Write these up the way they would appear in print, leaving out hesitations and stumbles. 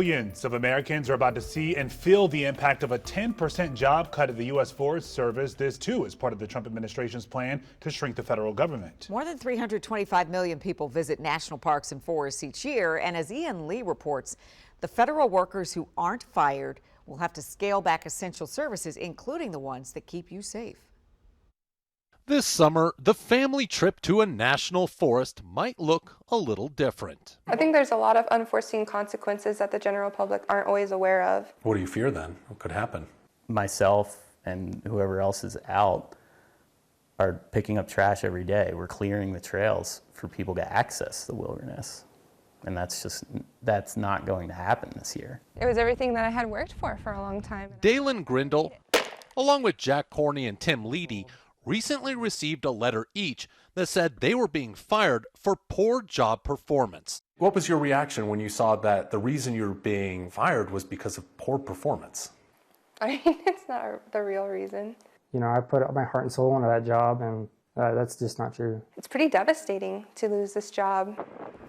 Millions of Americans are about to see and feel the impact of a 10% job cut at the U.S. Forest Service. This, too, is part of the Trump administration's plan to shrink the federal government. More than 325 million people visit national parks and forests each year. And as Ian Lee reports, the federal workers who aren't fired will have to scale back essential services, including the ones that keep you safe. This summer, the family trip to a national forest might look a little different. I think there's a lot of unforeseen consequences that the general public aren't always aware of. What do you fear then? What could happen? Myself and whoever else is out are picking up trash every day. We're clearing the trails for people to access the wilderness. And that's not going to happen this year. It was everything that I had worked for a long time. Dalen Grindle, along with Jack Corney and Tim Leedy, recently received a letter each that said they were being fired for poor job performance. What was your reaction when you saw that the reason you were being fired was because of poor performance? I mean, it's not the real reason. You know, I put my heart and soul into that job, and that's just not true. It's pretty devastating to lose this job.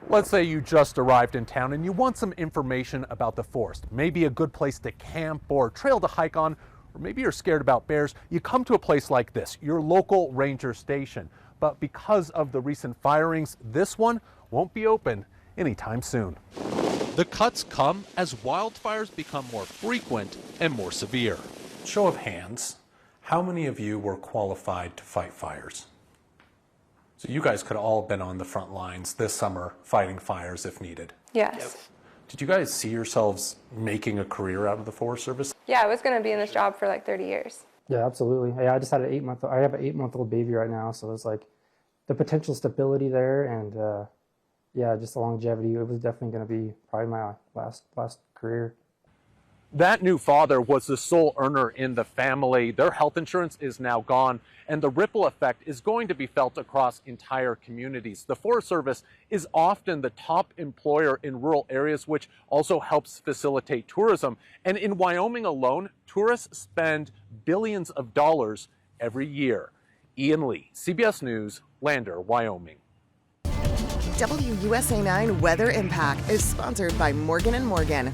Let's say you just arrived in town and you want some information about the forest, maybe a good place to camp or trail to hike on, or maybe you're scared about bears. You come to a place like this, your local ranger station. But because of the recent firings, this one won't be open anytime soon. The cuts come as wildfires become more frequent and more severe. Show of hands, how many of you were qualified to fight fires? So you guys could have all been on the front lines this summer fighting fires if needed. Yes. Yep. Did you guys see yourselves making a career out of the Forest Service? Yeah, I was going to be in this job for like 30 years. Yeah, absolutely. Yeah, I just had I have an 8-month-old baby right now, so it's like the potential stability there, and yeah, just the longevity. It was definitely going to be probably my last career. That new father was the sole earner in the family. Their health insurance is now gone, and the ripple effect is going to be felt across entire communities. The Forest Service is often the top employer in rural areas, which also helps facilitate tourism. And in Wyoming alone, tourists spend billions of dollars every year. Ian Lee, CBS News, Lander, Wyoming. WUSA 9 Weather Impact is sponsored by Morgan & Morgan.